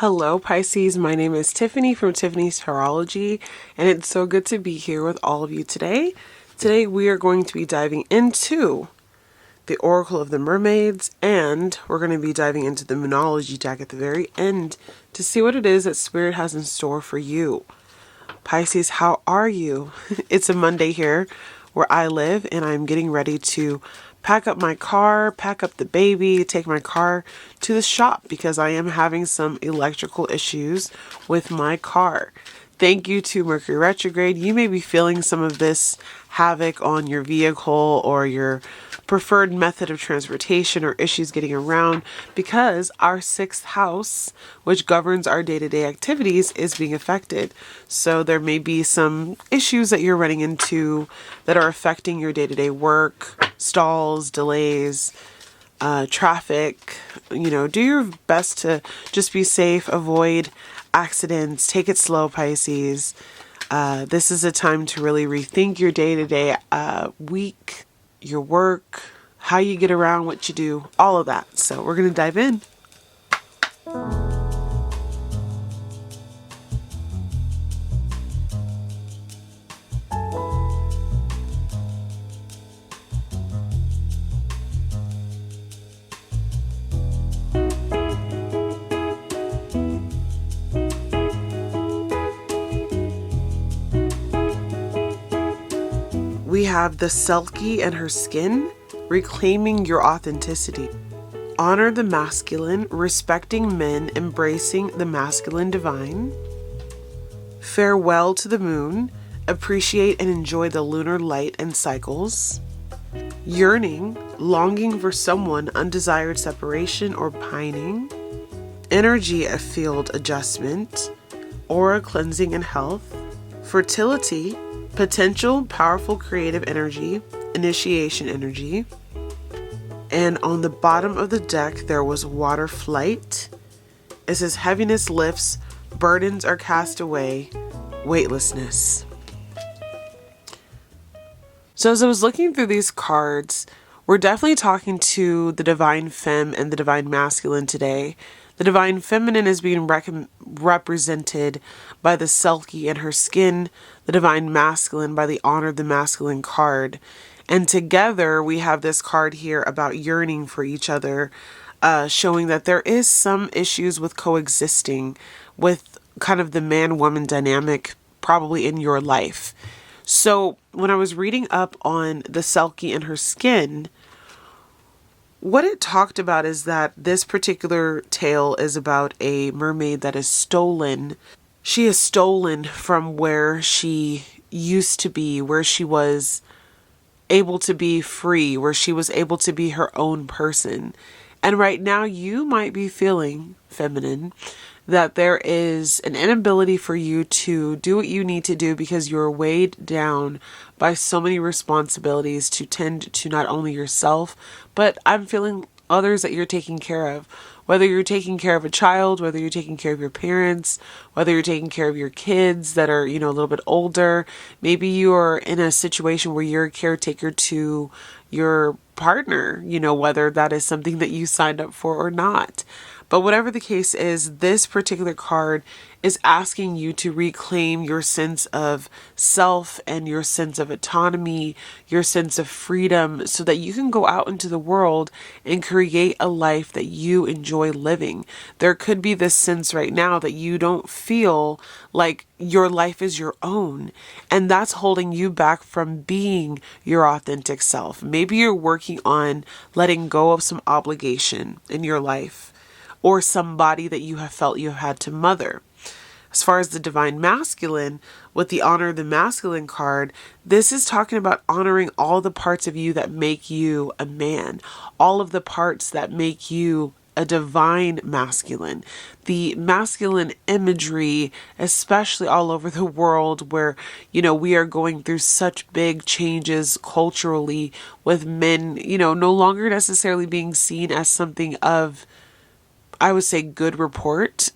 Hello Pisces, my name is Tiffany from Tiffany's Tarology, and it's so good to be here with all of you today. Today we are going to be diving into the Oracle of the Mermaids, and we're going to be diving into the Moonology deck at the very end to see what it is that Spirit has in store for you. Pisces, how are you? It's a Monday here where I live, and I'm getting ready to pack up my car, pack up the baby, take my car to the shop because I am having some electrical issues with my car. Thank you to Mercury retrograde. You may be feeling some of this havoc on your vehicle or your preferred method of transportation or issues getting around because our sixth house, which governs our day-to-day activities, is being affected. So there may be some issues that you're running into that are affecting your day-to-day work, stalls, delays, traffic. Do your best to just be safe, avoid accidents, take it slow, Pisces. This is a time to really rethink your day-to-day week, your work, how you get around, what you do, all of that. So we're going to dive in. We have the Selkie and her skin, reclaiming your authenticity. Honor the masculine, respecting men, embracing the masculine divine. Farewell to the moon, appreciate and enjoy the lunar light and cycles. Yearning, longing for someone, undesired separation or pining. Energy of field adjustment, aura cleansing and health. Fertility, potential, powerful creative energy, initiation energy. And on the bottom of the deck, there was water flight. It says heaviness lifts, burdens are cast away, weightlessness. So as I was looking through these cards, we're definitely talking to the divine femme and the divine masculine today. The divine feminine is being represented by the Selkie and her skin, the divine masculine by the honor of the masculine card. And together we have this card here about yearning for each other, showing that there is some issues with coexisting with kind of the man-woman dynamic probably in your life. So when I was reading up on the Selkie and her skin, what it talked about is that this particular tale is about a mermaid that is stolen. She is stolen from where she used to be, where she was able to be free, where she was able to be her own person. And right now you might be feeling, feminine, that there is an inability for you to do what you need to do because you're weighed down by so many responsibilities to tend to not only yourself, but I'm feeling others that you're taking care of. Whether you're taking care of a child, whether you're taking care of your parents, whether you're taking care of your kids that are, a little bit older. Maybe you're in a situation where you're a caretaker to your partner, whether that is something that you signed up for or not. But whatever the case is, this particular card is asking you to reclaim your sense of self and your sense of autonomy, your sense of freedom, so that you can go out into the world and create a life that you enjoy living. There could be this sense right now that you don't feel like your life is your own, and that's holding you back from being your authentic self. Maybe you're working on letting go of some obligation in your life, or somebody that you have felt you have had to mother. As far as the divine masculine, with the honor of the masculine card, this is talking about honoring all the parts of you that make you a man, all of the parts that make you a divine masculine. The masculine imagery, especially all over the world where, we are going through such big changes culturally with men, no longer necessarily being seen as something of, I would say, good report.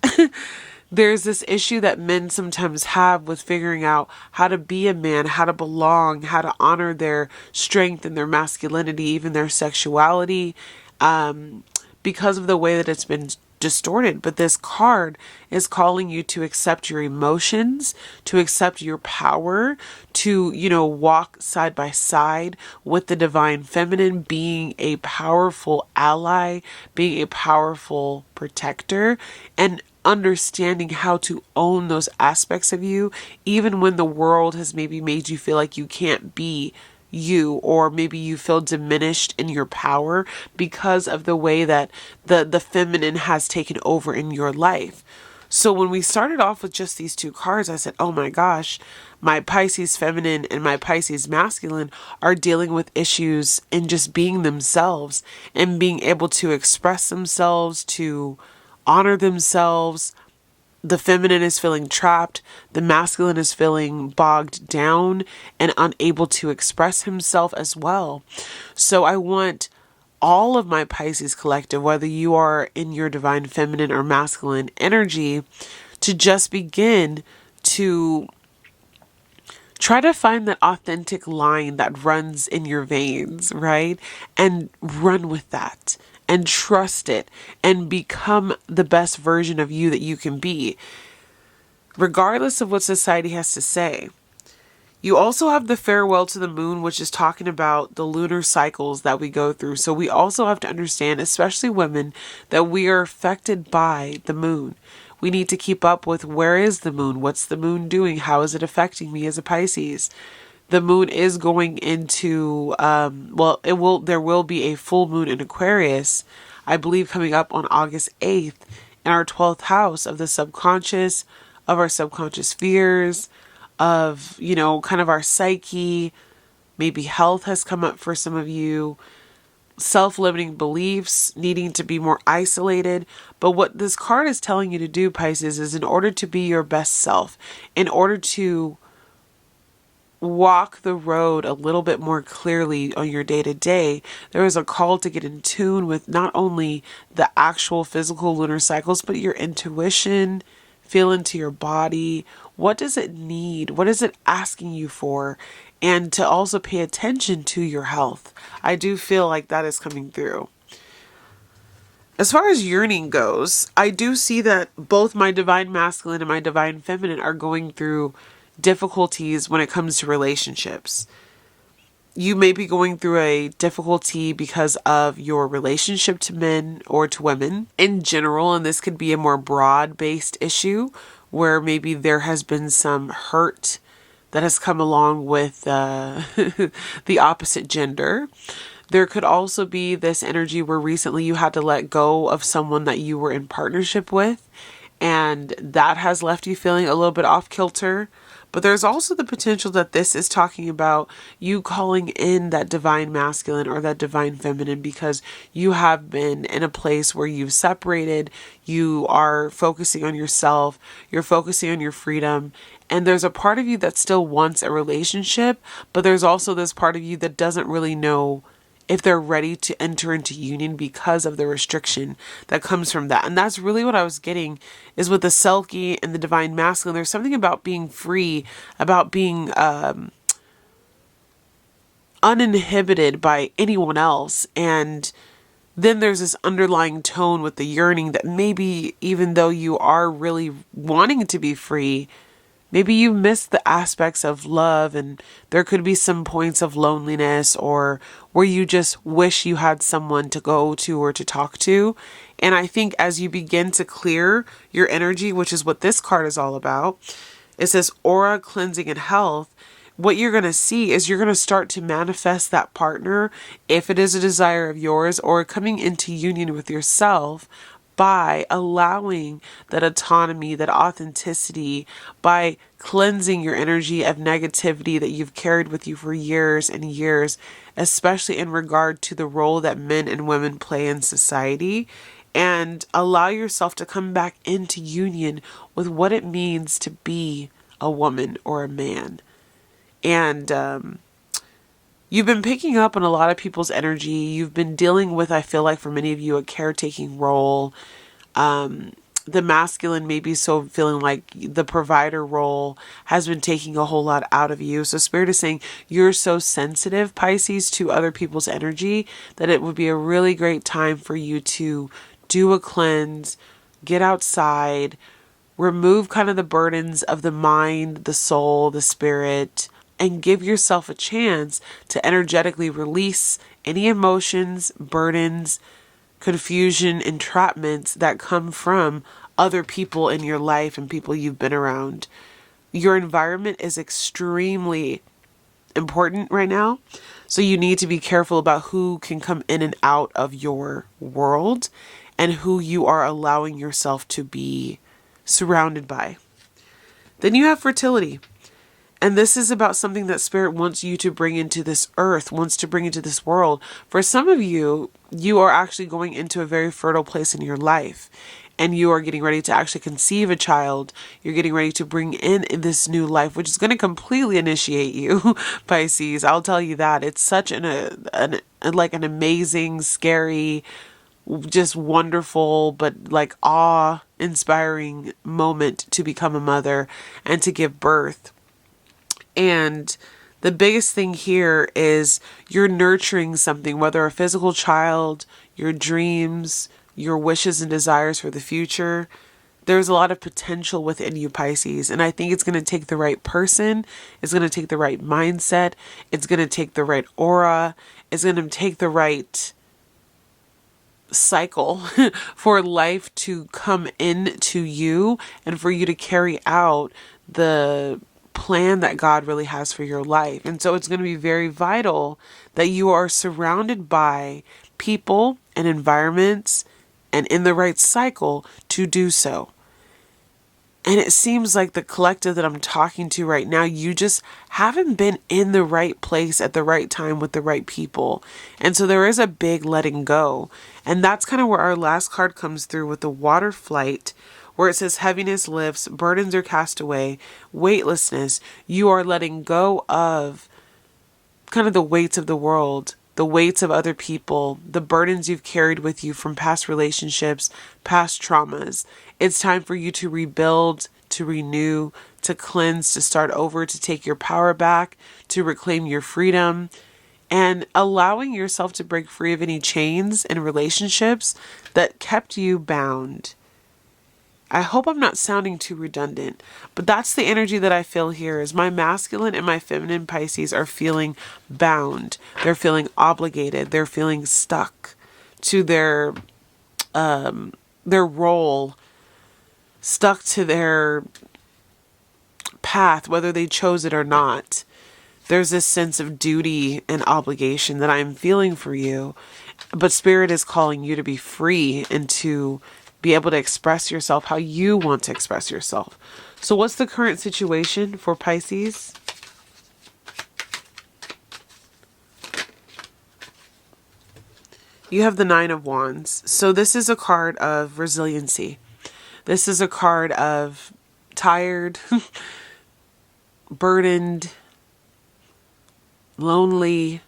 There's this issue that men sometimes have with figuring out how to be a man, how to belong, how to honor their strength and their masculinity, even their sexuality, because of the way that it's been distorted, but this card is calling you to accept your emotions, to accept your power, to, walk side by side with the divine feminine, being a powerful ally, being a powerful protector, and understanding how to own those aspects of you, even when the world has maybe made you feel like you can't be you, or maybe you feel diminished in your power because of the way that the feminine has taken over in your life. So when we started off with just these two cards, I said, oh my gosh, my Pisces feminine and my Pisces masculine are dealing with issues in just being themselves and being able to express themselves, to honor themselves. The feminine is feeling trapped. The masculine is feeling bogged down and unable to express himself as well. So I want all of my Pisces collective, whether you are in your divine feminine or masculine energy, to just begin to try to find that authentic line that runs in your veins, right? And run with that and trust it and become the best version of you that you can be, regardless of what society has to say. You also have the farewell to the moon, which is talking about the lunar cycles that we go through. So we also have to understand, especially women, that we are affected by the moon. We need to keep up with, where is the moon? What's the moon doing? How is it affecting me as a Pisces? The moon is going into, there will be a full moon in Aquarius, I believe, coming up on August 8th in our 12th house of the subconscious, of our subconscious fears, of, kind of our psyche. Maybe health has come up for some of you, self-limiting beliefs, needing to be more isolated. But what this card is telling you to do, Pisces, is in order to be your best self, in order to walk the road a little bit more clearly on your day-to-day, there is a call to get in tune with not only the actual physical lunar cycles, but your intuition, feel into your body. What does it need? What is it asking you for? And to also pay attention to your health. I do feel like that is coming through. As far as yearning goes, I do see that both my divine masculine and my divine feminine are going through difficulties when it comes to relationships. You may be going through a difficulty because of your relationship to men or to women in general, and this could be a more broad-based issue where maybe there has been some hurt that has come along with the opposite gender. There could also be this energy where recently you had to let go of someone that you were in partnership with, and that has left you feeling a little bit off kilter. But there's also the potential that this is talking about you calling in that divine masculine or that divine feminine because you have been in a place where you've separated, you are focusing on yourself, you're focusing on your freedom, and there's a part of you that still wants a relationship, but there's also this part of you that doesn't really know if they're ready to enter into union because of the restriction that comes from that. And that's really what I was getting, is with the Selkie and the divine masculine. There's something about being free, about being uninhibited by anyone else. And then there's this underlying tone with the yearning that maybe even though you are really wanting to be free, maybe you missed the aspects of love, and there could be some points of loneliness or where you just wish you had someone to go to or to talk to. And I think as you begin to clear your energy, which is what this card is all about, it says aura, cleansing, and health. What you're going to see is you're going to start to manifest that partner, if it is a desire of yours, or coming into union with yourself, by allowing that autonomy, that authenticity, by cleansing your energy of negativity that you've carried with you for years and years, especially in regard to the role that men and women play in society, and allow yourself to come back into union with what it means to be a woman or a man. And you've been picking up on a lot of people's energy. You've been dealing with, I feel like for many of you, a caretaking role. The masculine maybe so feeling like the provider role has been taking a whole lot out of you. So Spirit is saying you're so sensitive, Pisces, to other people's energy that it would be a really great time for you to do a cleanse, get outside, remove kind of the burdens of the mind, the soul, the spirit, and give yourself a chance to energetically release any emotions, burdens, confusion, entrapments that come from other people in your life and people you've been around. Your environment is extremely important right now. So you need to be careful about who can come in and out of your world and who you are allowing yourself to be surrounded by. Then you have fertility. And this is about something that Spirit wants you to bring into this earth, wants to bring into this world. For some of you, you are actually going into a very fertile place in your life. And you are getting ready to actually conceive a child. You're getting ready to bring in this new life, which is going to completely initiate you, Pisces. I'll tell you that. It's such an amazing, scary, just wonderful, but like awe-inspiring moment to become a mother and to give birth. And the biggest thing here is you're nurturing something, whether a physical child, your dreams, your wishes and desires for the future. There's a lot of potential within you, Pisces. And I think it's going to take the right person. It's going to take the right mindset. It's going to take the right aura. It's going to take the right cycle for life to come into you and for you to carry out the plan that God really has for your life. And so it's going to be very vital that you are surrounded by people and environments and in the right cycle to do so. And it seems like the collective that I'm talking to right now, you just haven't been in the right place at the right time with the right people. And so there is a big letting go. And that's kind of where our last card comes through with the water flight, where it says heaviness lifts, burdens are cast away, weightlessness. You are letting go of kind of the weights of the world, the weights of other people, the burdens you've carried with you from past relationships, past traumas. It's time for you to rebuild, to renew, to cleanse, to start over, to take your power back, to reclaim your freedom, and allowing yourself to break free of any chains and relationships that kept you bound. I hope I'm not sounding too redundant, but that's the energy that I feel here is my masculine and my feminine Pisces are feeling bound. They're feeling obligated. They're feeling stuck to their role, stuck to their path, whether they chose it or not. There's this sense of duty and obligation that I'm feeling for you, but Spirit is calling you to be free and to be able to express yourself how you want to express yourself. So what's the current situation for Pisces? You have the Nine of Wands. So this is a card of resiliency. This is a card of tired, burdened, lonely,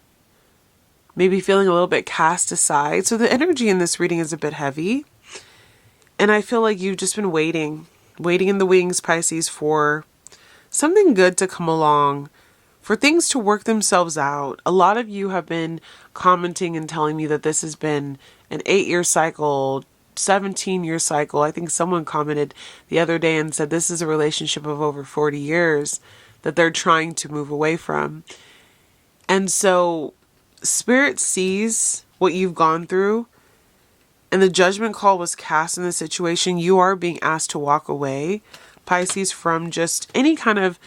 maybe feeling a little bit cast aside. So the energy in this reading is a bit heavy. And I feel like you've just been waiting in the wings, Pisces, for something good to come along, for things to work themselves out. A lot of you have been commenting and telling me that this has been an 8-year cycle, 17-year cycle. I think someone commented the other day and said this is a relationship of over 40 years that they're trying to move away from. And so Spirit sees what you've gone through, and the judgment call was cast in the situation. You are being asked to walk away, Pisces, from just any kind of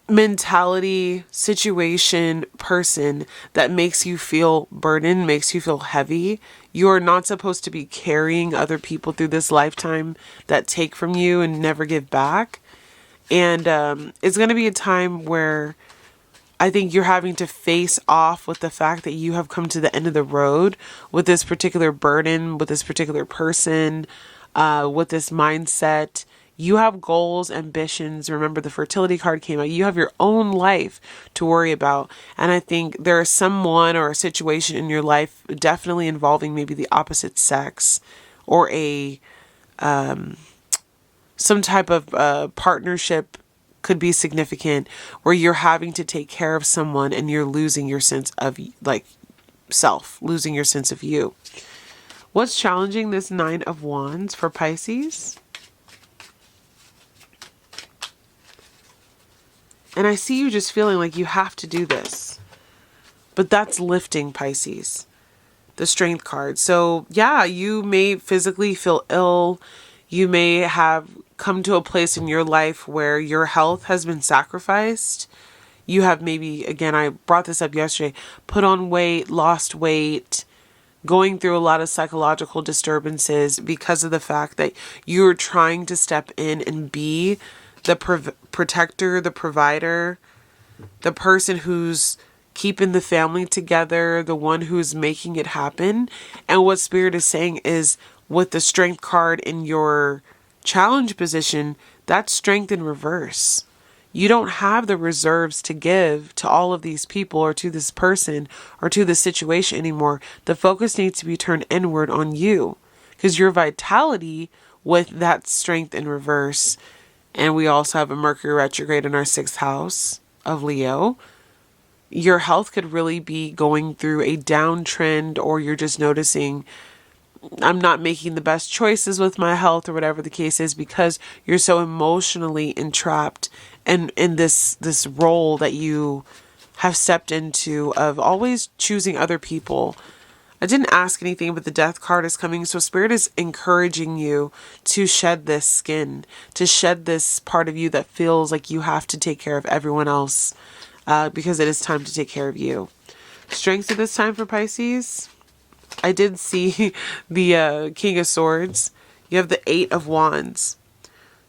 mentality, situation, person that makes you feel burdened, makes you feel heavy. You are not supposed to be carrying other people through this lifetime that take from you and never give back. And it's going to be a time where I think you're having to face off with the fact that you have come to the end of the road with this particular burden, with this particular person, with this mindset. You have goals, ambitions. Remember, the fertility card came out. You have your own life to worry about. And I think there is someone or a situation in your life definitely involving maybe the opposite sex or a some type of partnership could be significant where you're having to take care of someone and you're losing your sense of like self, losing your sense of you. What's challenging this Nine of Wands for Pisces? And I see you just feeling like you have to do this. But that's lifting, Pisces. The Strength card. So yeah, you may physically feel ill. You may have come to a place in your life where your health has been sacrificed. You have maybe, again, I brought this up yesterday, put on weight, lost weight, going through a lot of psychological disturbances because of the fact that you're trying to step in and be the protector, the provider, the person who's keeping the family together, the one who's making it happen. And what Spirit is saying is, with the Strength card in your challenge position, that's strength in reverse. You don't have the reserves to give to all of these people or to this person or to this situation anymore. The focus needs to be turned inward on you, because your vitality with that strength in reverse. And we also have a Mercury retrograde in our 6th house of Leo. Your health could really be going through a downtrend, or you're just noticing, I'm not making the best choices with my health, or whatever the case is, because you're so emotionally entrapped in this role that you have stepped into of always choosing other people. I didn't ask anything, but the Death card is coming. So Spirit is encouraging you to shed this skin, to shed this part of you that feels like you have to take care of everyone else, because it is time to take care of you. Strengths at this time for Pisces. I did see the King of Swords. You have the 8 of Wands.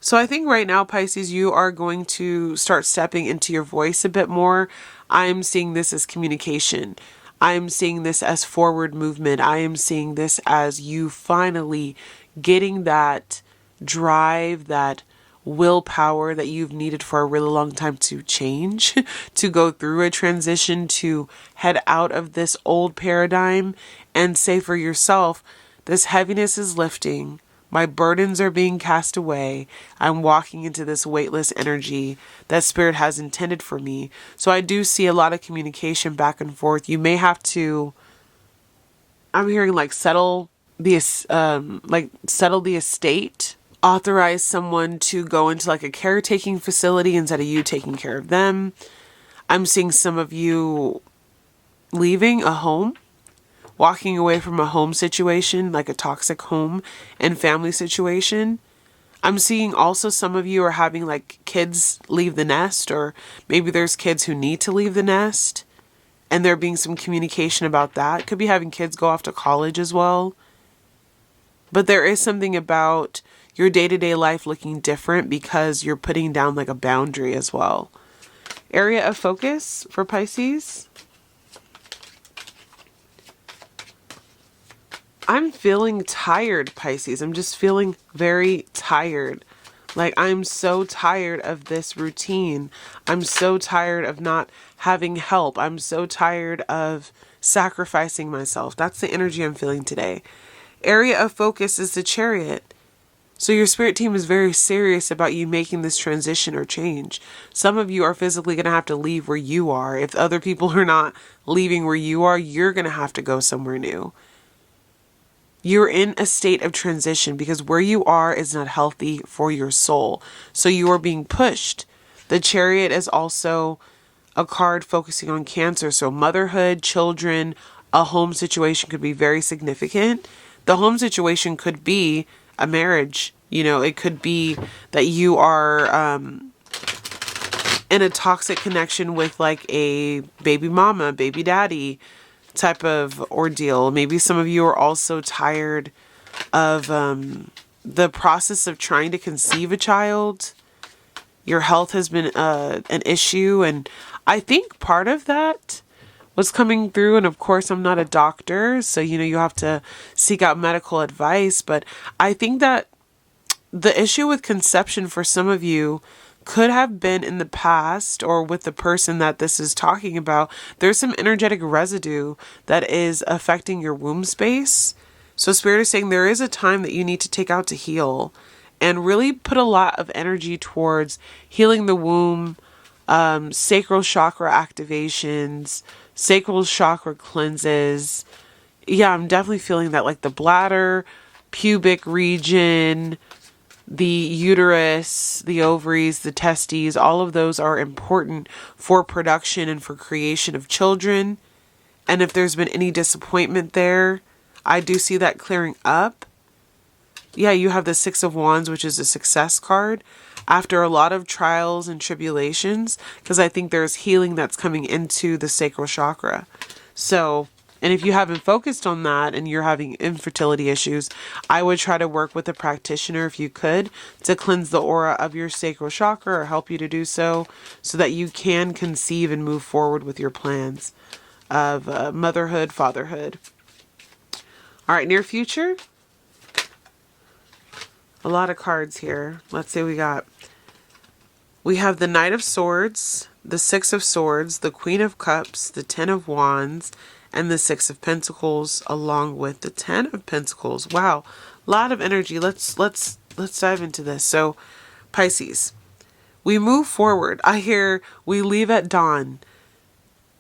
So I think right now, Pisces, you are going to start stepping into your voice a bit more. I'm seeing this as communication. I'm seeing this as forward movement. I am seeing this as you finally getting that drive, that willpower that you've needed for a really long time to change, to go through a transition, to head out of this old paradigm and say for yourself, this heaviness is lifting. My burdens are being cast away. I'm walking into this weightless energy that Spirit has intended for me. So I do see a lot of communication back and forth. You may have to, I'm hearing like settle the estate, authorize someone to go into like a caretaking facility instead of you taking care of them. I'm seeing some of you leaving a home, walking away from a home situation, like a toxic home and family situation. I'm seeing also some of you are having like kids leave the nest, or maybe there's kids who need to leave the nest, and there being some communication about that. Could be having kids go off to college as well. But there is something about your day-to-day life looking different because you're putting down like a boundary as well. Area of focus for Pisces. I'm feeling tired, Pisces. I'm just feeling very tired. Like, I'm so tired of this routine. I'm so tired of not having help. I'm so tired of sacrificing myself. That's the energy I'm feeling today. Area of focus is the Chariot. So your spirit team is very serious about you making this transition or change. Some of you are physically going to have to leave where you are. If other people are not leaving where you are, you're going to have to go somewhere new. You're in a state of transition because where you are is not healthy for your soul. So you are being pushed. The Chariot is also a card focusing on Cancer. So motherhood, children, a home situation could be very significant. The home situation could be a marriage. You know, it could be that you are in a toxic connection with like a baby mama, baby daddy type of ordeal. Maybe some of you are also tired of the process of trying to conceive a child. Your health has been an issue, and I think part of that was coming through. And of course, I'm not a doctor, so you have to seek out medical advice. But I think that the issue with conception for some of you could have been in the past, or with the person that this is talking about. There's some energetic residue that is affecting your womb space. So Spirit is saying there is a time that you need to take out to heal and really put a lot of energy towards healing the womb, sacral chakra activations, sacral chakra cleanses, yeah, I'm definitely feeling that, like the bladder, pubic region, the uterus, the ovaries, the testes, all of those are important for production and for creation of children. And if there's been any disappointment there, I do see that clearing up. Yeah, you have the Six of Wands, which is a success card after a lot of trials and tribulations, because I think there's healing that's coming into the sacral chakra. So, and if you haven't focused on that and you're having infertility issues, I would try to work with a practitioner if you could to cleanse the aura of your sacral chakra or help you to do so that you can conceive and move forward with your plans of motherhood, fatherhood. All right, near future. A lot of cards here. Let's see what we got. We have the Knight of Swords, the Six of Swords, the Queen of Cups, the Ten of Wands, and the Six of Pentacles, along with the Ten of Pentacles. Wow, a lot of energy. Let's dive into this. So, Pisces, we move forward. I hear we leave at dawn.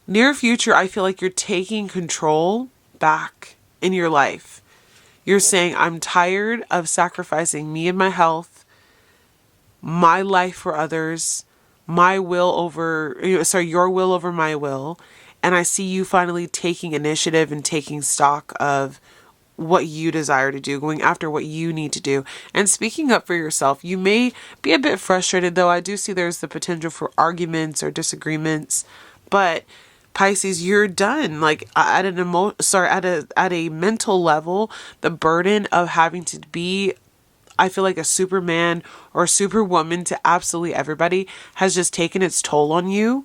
Near future, I feel like you're taking control back in your life. You're saying, I'm tired of sacrificing me and my health, my life for others, your will over my will. And I see you finally taking initiative and taking stock of what you desire to do, going after what you need to do, and speaking up for yourself. You may be a bit frustrated, though. I do see there's the potential for arguments or disagreements, but Pisces, you're done. Like at a mental level, the burden of having to be, I feel like, a Superman or Superwoman to absolutely everybody has just taken its toll on you.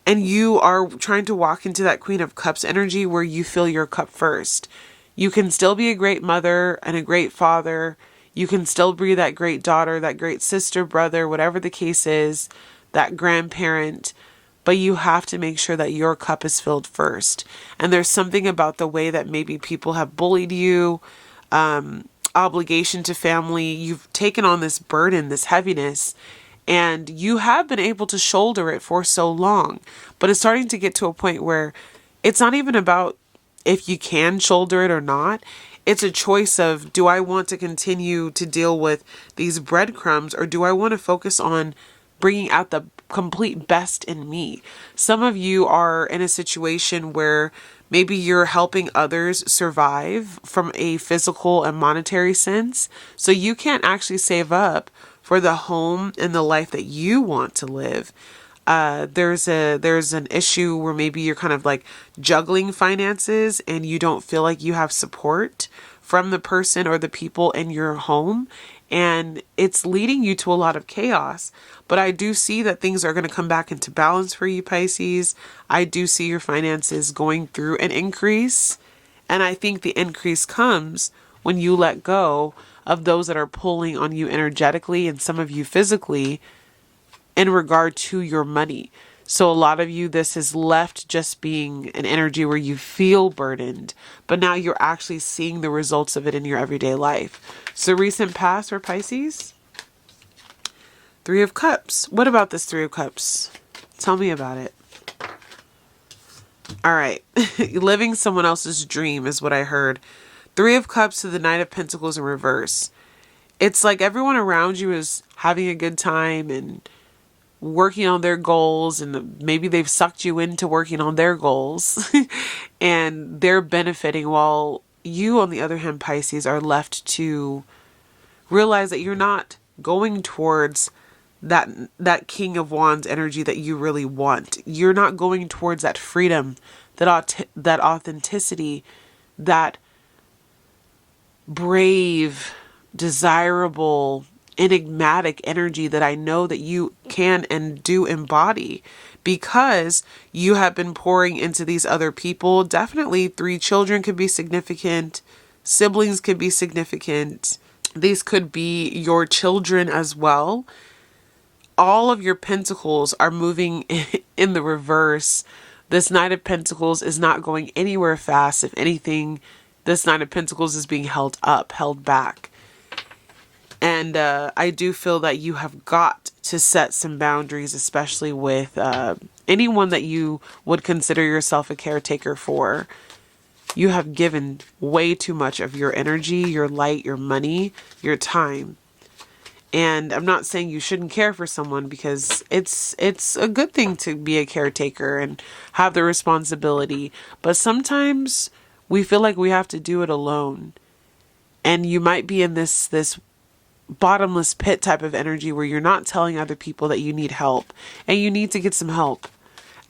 And you are trying to walk into that Queen of Cups energy where you fill your cup first. You can still be a great mother and a great father. You can still be that great daughter, that great sister, brother, whatever the case is, that grandparent. But you have to make sure that your cup is filled first. And there's something about the way that maybe people have bullied you, obligation to family. You've taken on this burden, this heaviness, and you have been able to shoulder it for so long. But it's starting to get to a point where it's not even about if you can shoulder it or not. It's a choice of, do I want to continue to deal with these breadcrumbs, or do I want to focus on bringing out the complete best in me? Some of you are in a situation where maybe you're helping others survive from a physical and monetary sense. So you can't actually save up for the home and the life that you want to live. There's an issue where maybe you're kind of like juggling finances and you don't feel like you have support from the person or the people in your home. And it's leading you to a lot of chaos. But I do see that things are going to come back into balance for you, Pisces. I do see your finances going through an increase. And I think the increase comes when you let go of those that are pulling on you energetically and some of you physically in regard to your money. So a lot of you, this has left just being an energy where you feel burdened, but now you're actually seeing the results of it in your everyday life. So recent past for Pisces, Three of Cups. What about this Three of Cups? Tell me about it. All right. Living someone else's dream is what I heard. Three of Cups to the Knight of Pentacles in reverse. It's like everyone around you is having a good time and working on their goals, and maybe they've sucked you into working on their goals and they're benefiting, while you, on the other hand, Pisces, are left to realize that you're not going towards that King of Wands energy that you really want. You're not going towards that freedom, that authenticity, that brave, desirable, enigmatic energy that I know that you can and do embody, because you have been pouring into these other people. Definitely 3 children could be significant. Siblings could be significant. These could be your children as well. All of your pentacles are moving in the reverse. This Knight of Pentacles is not going anywhere fast. If anything, this Knight of Pentacles is being held back. And I do feel that you have got to set some boundaries, especially with anyone that you would consider yourself a caretaker for. You have given way too much of your energy, your light, your money, your time. And I'm not saying you shouldn't care for someone, because it's a good thing to be a caretaker and have the responsibility. But sometimes we feel like we have to do it alone. And you might be in this bottomless pit type of energy where you're not telling other people that you need help, and you need to get some help.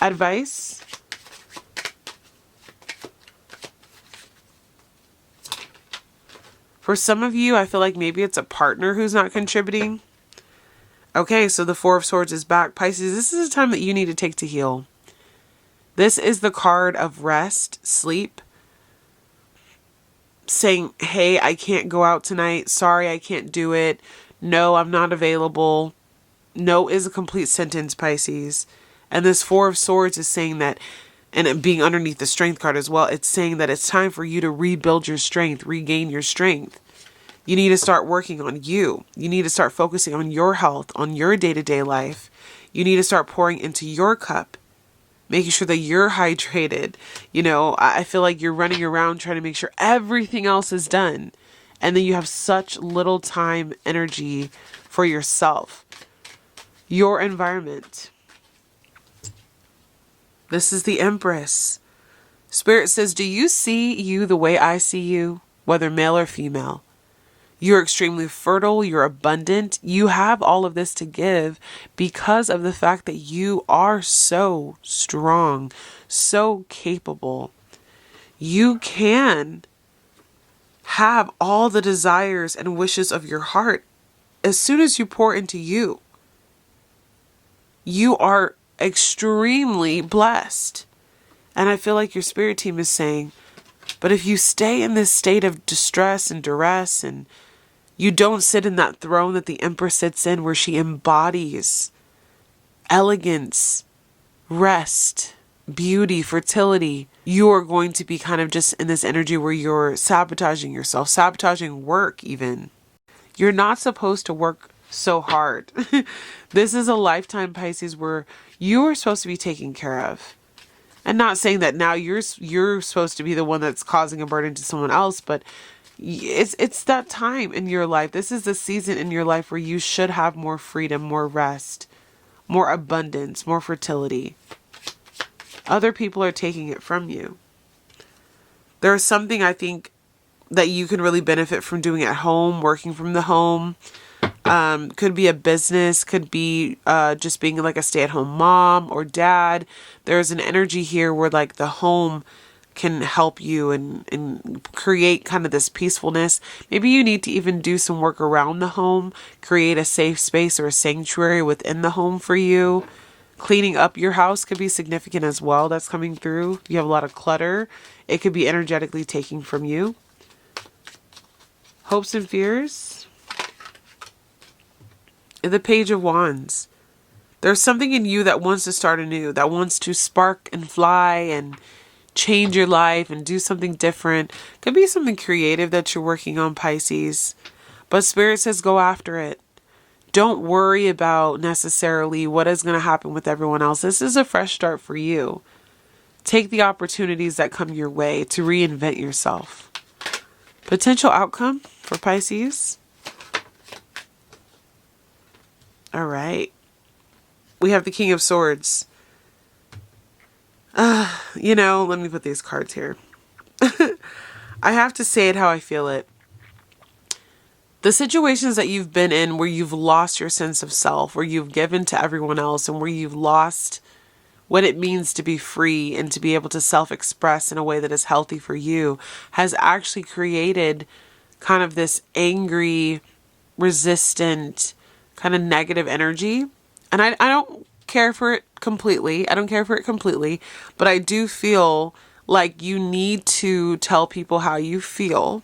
Advice? For some of you, I feel like maybe it's a partner who's not contributing. Okay, so the Four of Swords is back. Pisces, this is a time that you need to take to heal. This is the card of rest, sleep. Saying, hey, I can't go out tonight. Sorry, I can't do it. No, I'm not available. No is a complete sentence, Pisces. And this Four of Swords is saying that, and it being underneath the Strength card as well, it's saying that it's time for you to rebuild your strength, regain your strength. You need to start working on you. You need to start focusing on your health, on your day-to-day life. You need to start pouring into your cup, making sure that you're hydrated. You know, I feel like you're running around trying to make sure everything else is done. And then you have such little time, energy for yourself. Your environment. This is the Empress. Spirit says, do you see you the way I see you, whether male or female? You're extremely fertile, you're abundant, you have all of this to give because of the fact that you are so strong, so capable. You can have all the desires and wishes of your heart as soon as you pour into you. You are extremely blessed. And I feel like your spirit team is saying, but if you stay in this state of distress and duress, and you don't sit in that throne that the Empress sits in, where she embodies elegance, rest, beauty, fertility, you are going to be kind of just in this energy where you're sabotaging yourself, sabotaging work even. You're not supposed to work so hard. This is a lifetime, Pisces, where you are supposed to be taken care of. And not saying that now you're supposed to be the one that's causing a burden to someone else, but it's that time in your life. This is the season in your life where you should have more freedom, more rest, more abundance, more fertility. Other people are taking it from you. There's something I think that you can really benefit from doing at home, working from the home. Could be a business, could be just being like a stay-at-home mom or dad. There's an energy here where like the home can help you and create kind of this peacefulness. Maybe you need to even do some work around the home, create a safe space or a sanctuary within the home for you. Cleaning up your house could be significant as well. That's coming through. You have a lot of clutter. It could be energetically taking from you. Hopes and fears. The Page of Wands. There's something in you that wants to start anew, that wants to spark and fly and change your life and do something different. Could be something creative that you're working on, Pisces. But Spirit says go after it. Don't worry about necessarily what is going to happen with everyone else. This is a fresh start for you. Take the opportunities that come your way to reinvent yourself. Potential outcome for Pisces. All right. We have the King of Swords. Let me put these cards here. I have to say it how I feel it. The situations that you've been in where you've lost your sense of self, where you've given to everyone else, and where you've lost what it means to be free and to be able to self-express in a way that is healthy for you, has actually created kind of this angry, resistant, kind of negative energy. And I don't care for it completely. I don't care for it completely. But I do feel like you need to tell people how you feel.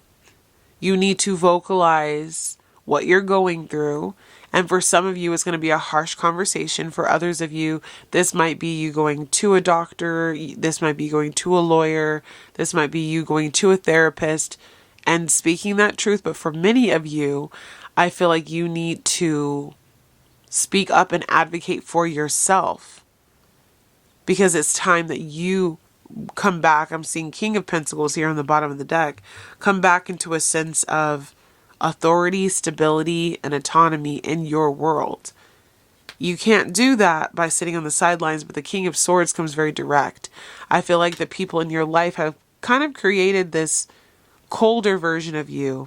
You need to vocalize what you're going through. And for some of you, it's going to be a harsh conversation. For others of you, this might be you going to a doctor. This might be going to a lawyer. This might be you going to a therapist and speaking that truth. But for many of you, I feel like you need to speak up and advocate for yourself, because it's time that you come back. I'm seeing King of Pentacles here on the bottom of the deck. Come back into a sense of authority, stability, and autonomy in your world. You can't do that by sitting on the sidelines, but the King of Swords comes very direct. I feel like the people in your life have kind of created this colder version of you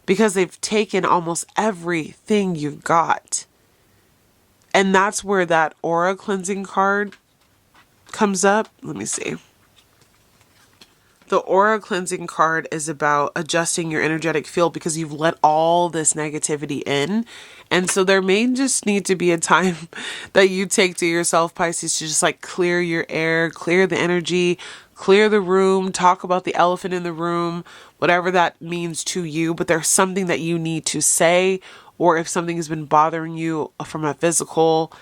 because they've taken almost everything you've got. And that's where that aura cleansing card comes up. Let me see. The aura cleansing card is about adjusting your energetic field because you've let all this negativity in. And so there may just need to be a time that you take to yourself, Pisces, to just like clear your air, clear the energy, clear the room, talk about the elephant in the room, whatever that means to you. But there's something that you need to say, or if something has been bothering you from a physical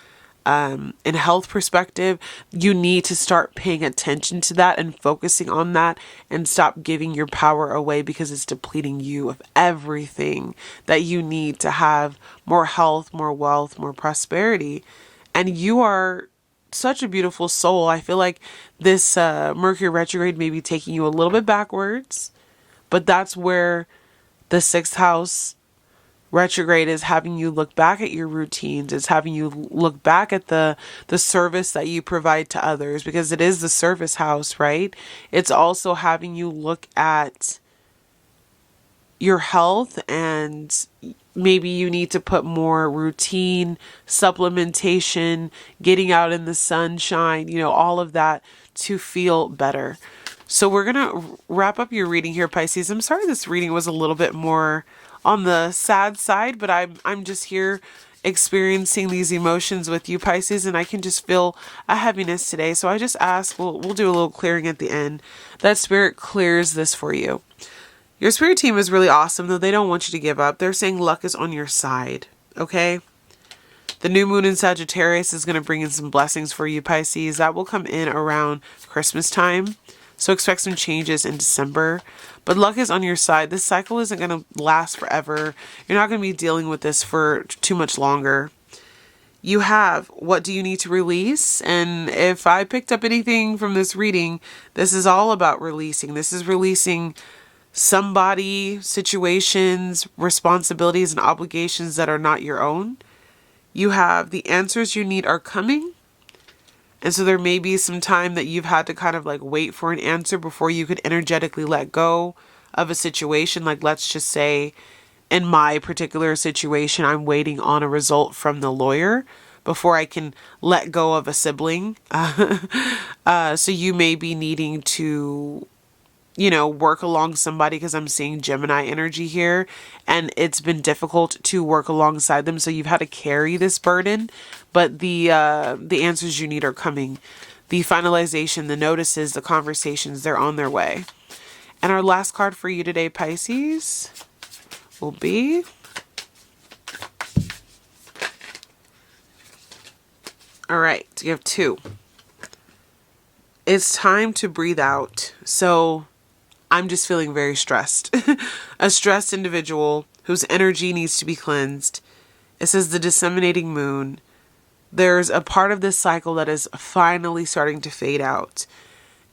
in health perspective, you need to start paying attention to that and focusing on that and stop giving your power away because it's depleting you of everything that you need to have more health, more wealth, more prosperity. And you are such a beautiful soul. I feel like this Mercury retrograde may be taking you a little bit backwards, but that's where the 6th house retrograde is having you look back at your routines. It's having you look back at the service that you provide to others, because it is the service house, right? It's also having you look at your health, and maybe you need to put more routine, supplementation, getting out in the sunshine, all of that to feel better. So we're going to wrap up your reading here, Pisces. I'm sorry this reading was a little bit more on the sad side, but I'm just here experiencing these emotions with you, Pisces, and I can just feel a heaviness today. So I just ask, we'll do a little clearing at the end, that Spirit clears this for you. Your Spirit team is really awesome, though they don't want you to give up. They're saying luck is on your side, okay? The new moon in Sagittarius is going to bring in some blessings for you, Pisces. That will come in around Christmas time. So expect some changes in December. But luck is on your side. This cycle isn't going to last forever. You're not going to be dealing with this for too much longer. You have, what do you need to release? And if I picked up anything from this reading, this is all about releasing. This is releasing somebody, situations, responsibilities, and obligations that are not your own. You have the answers you need are coming. And so there may be some time that you've had to kind of like wait for an answer before you could energetically let go of a situation. Like, let's just say in my particular situation, I'm waiting on a result from the lawyer before I can let go of a sibling. So you may be needing to, work along somebody, because I'm seeing Gemini energy here, and it's been difficult to work alongside them. So you've had to carry this burden, but the answers you need are coming. The finalization, the notices, the conversations, they're on their way. And our last card for you today, Pisces, will be all right. You have 2. It's time to breathe out. So I'm just feeling very stressed. A stressed individual whose energy needs to be cleansed. It says the disseminating moon. There's a part of this cycle that is finally starting to fade out.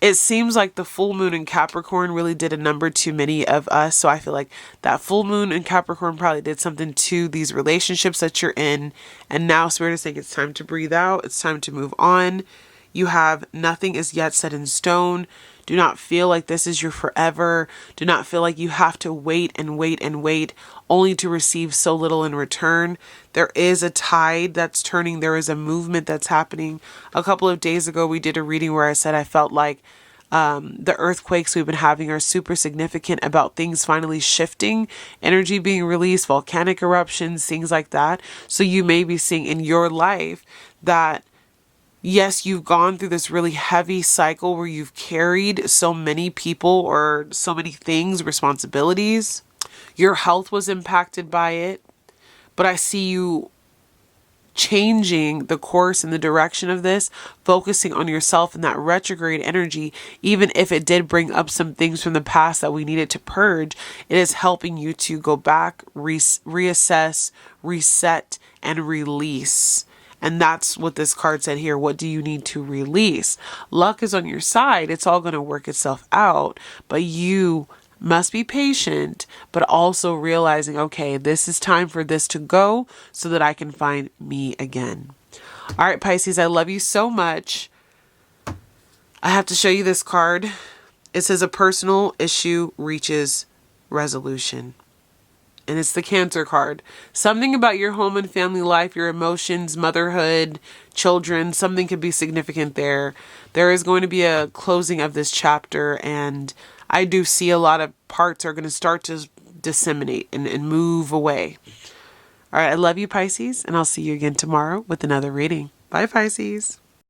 It seems like the full moon in Capricorn really did a number to many of us. So I feel like that full moon in Capricorn probably did something to these relationships that you're in. And now Spirit is saying it's time to breathe out. It's time to move on. You have nothing is yet set in stone. Do not feel like this is your forever. Do not feel like you have to wait and wait and wait only to receive so little in return. There is a tide that's turning. There is a movement that's happening. A couple of days ago, we did a reading where I said I felt like the earthquakes we've been having are super significant about things finally shifting, energy being released, volcanic eruptions, things like that. So you may be seeing in your life that yes, you've gone through this really heavy cycle where you've carried so many people or so many things, responsibilities. Your health was impacted by it. But I see you changing the course and the direction of this, focusing on yourself and that retrograde energy. Even if it did bring up some things from the past that we needed to purge, it is helping you to go back, reassess, reset, and release. And that's what this card said here. What do you need to release? Luck is on your side. It's all going to work itself out. But you must be patient, but also realizing, okay, this is time for this to go so that I can find me again. All right, Pisces, I love you so much. I have to show you this card. It says a personal issue reaches resolution. And it's the Cancer card. Something about your home and family life, your emotions, motherhood, children, something could be significant there. There is going to be a closing of this chapter, and I do see a lot of parts are going to start to disseminate and move away. All right, I love you, Pisces, and I'll see you again tomorrow with another reading. Bye, Pisces.